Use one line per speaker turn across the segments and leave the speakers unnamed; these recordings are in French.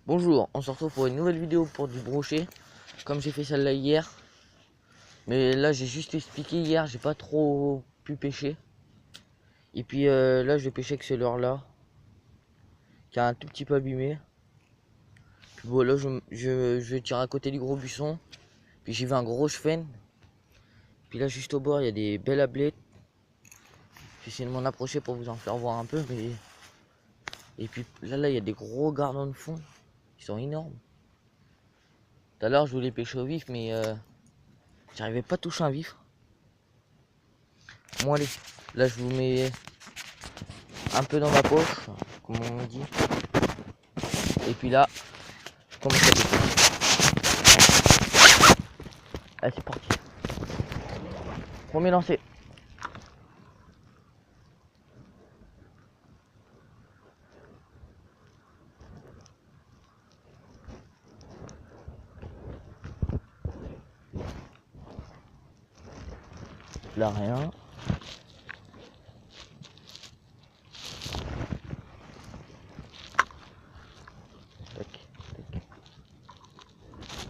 Bonjour, on se retrouve pour une nouvelle vidéo pour du brochet, comme j'ai fait celle-là hier. Mais là j'ai juste expliqué hier, j'ai pas trop pu pêcher. Et puis là je vais pêcher avec ce leurre-là, qui a un tout petit peu abîmé. Puis bon là je tire à côté du gros buisson. Puis j'ai vu un gros chevenne. Puis là juste au bord il y a des belles ablettes. J'essaie de m'en approcher pour vous en faire voir un peu. Mais... Et puis là il y a des gros gardons de fond, qui sont énormes. Tout à l'heure je voulais pêcher au vif mais j'arrivais pas à toucher un vif. Bon allez, là je vous mets un peu dans ma poche, comme on dit. Et puis là, je commence à pêcher. Allez, c'est parti. Premier lancé. Là, rien. Tac, tac.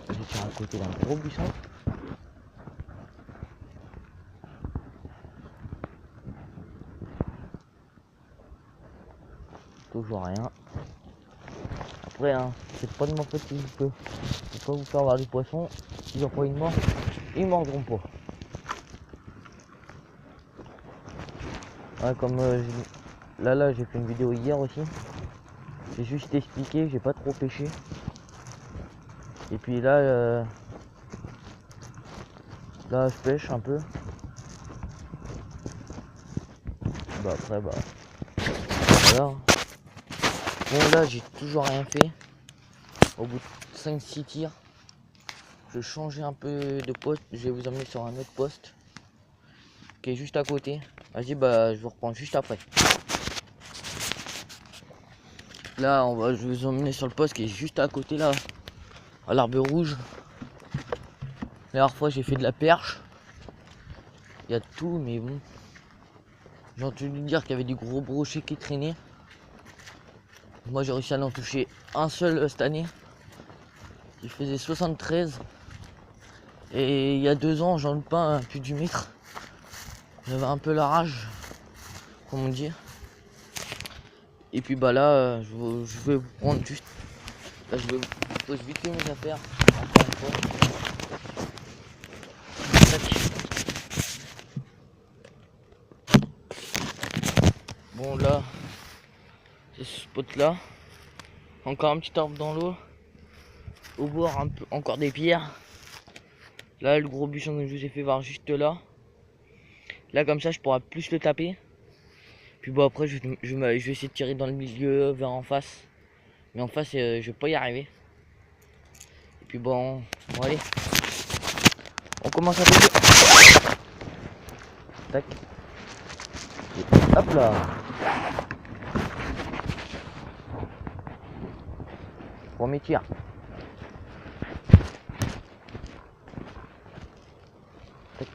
Je tire à côté d'un gros buisson. Toujours rien. Après, hein, c'est pas de ma faute si je peux pas vous faire voir les poissons. S'ils ont pas une mort, ils mordront pas. Ouais, comme là j'ai fait une vidéo hier aussi. J'ai juste expliqué, j'ai pas trop pêché. Et puis là, là je pêche un peu. Bah après voilà. Bon là j'ai toujours rien fait. Au bout de 5-6 tirs, je changeais un peu de poste. Je vais vous emmener sur un autre poste qui est juste à côté. Vas-y, bah je vous reprends juste après. Là je vais vous emmener sur le poste qui est juste à côté là, à l'arbre rouge. La dernière fois j'ai fait de la perche. Il y a de tout, mais bon. J'ai entendu dire qu'il y avait des gros brochets qui traînaient. Moi j'ai réussi à en toucher un seul cette année. Il faisait 73. Et il y a 2 ans j'en ai pas plus du mètre. J'avais un peu la rage, comme on dit. Et puis bah là je vais vous prendre juste. Là je pose vite fait mes affaires. Encore une fois. Tac. Bon là, c'est ce spot là. Encore un petit arbre dans l'eau. Au bord un peu, encore des pierres. Là le gros buisson que je vous ai fait voir juste là. Là comme ça je pourrai plus le taper. Puis bon après je vais essayer de tirer dans le milieu vers en face. Mais en face je vais pas y arriver. Et puis bon allez. On commence à pêcher. Tac. Et hop là. Premier tir. Tac.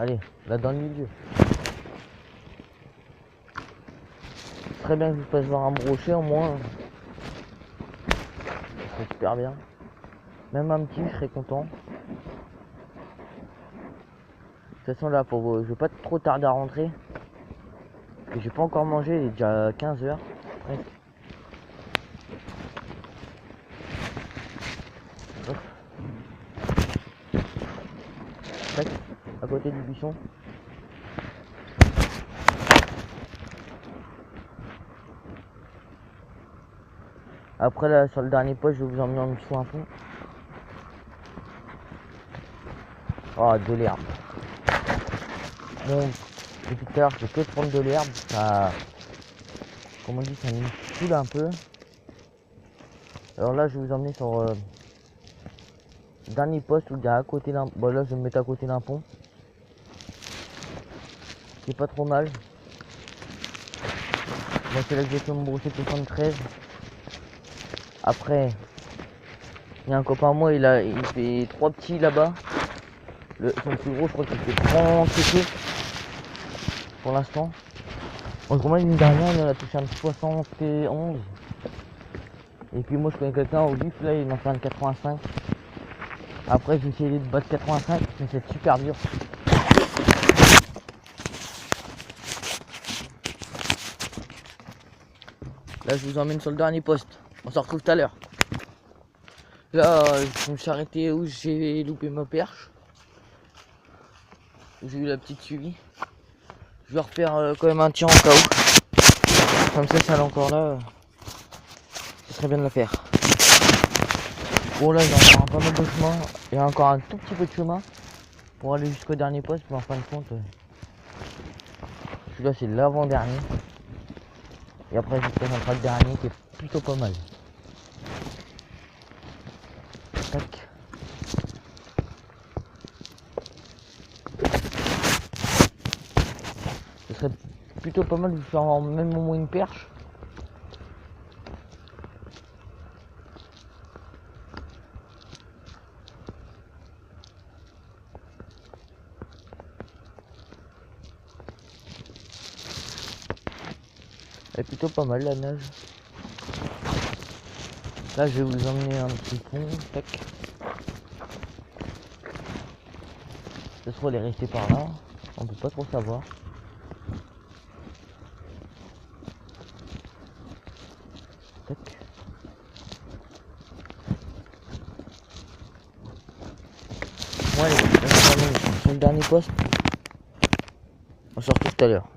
Allez, là dans le milieu. Très bien que je vous fasse voir un brochet au moins. C'est super bien. Même un petit, je serais content. De toute façon là, je vais pas trop tarder à rentrer. Parce que j'ai pas encore mangé, il est déjà 15 h. Ouais. Tac, à côté du buisson. Après là, sur le dernier poste, je vais vous emmener en dessous un fond. Oh, de l'herbe. Bon, depuis tout à l'heure, je fais que prendre de l'herbe. Ça, comme on dit, ça me saoule un peu. Alors là, je vais vous emmener sur le dernier poste où il y a à côté d'un. Bon, là, je vais me mettre à côté d'un pont. C'est pas trop mal. Moi, c'est là que j'ai fait mon brochet de 73. Après, il y a un copain à moi, il fait 3 petits là-bas. Son plus gros, je crois qu'il fait 30 quelque chose pour l'instant. Autrement, l'année dernière, il en a touché un 71. Et puis moi, je connais quelqu'un au vif, là, il m'a fait un 85. Après, j'ai essayé de battre 85, mais c'est super dur. Là, je vous emmène sur le dernier poste. On se retrouve tout à l'heure. Là, je me suis arrêté où j'ai loupé ma perche. J'ai eu la petite suivi. Je vais refaire quand même un tir en cas où. Comme ça, elle est encore là. Ce serait bien de le faire. Bon, là, il y a encore pas mal de chemin. Il y a encore un tout petit peu de chemin pour aller jusqu'au dernier poste. Mais en fin de compte, celui-là, c'est l'avant-dernier. Et après, je présenterai le dernier qui est plutôt pas mal. Tac. Ce serait plutôt pas mal de faire même au moins une perche. Elle est plutôt pas mal la nage. Là, je vais vous emmener un petit pont. Tac. Ce soit les rester par là. On peut pas trop savoir. Tac. Bon allez, on se termine sur le dernier poste. On se retrouve tout à l'heure.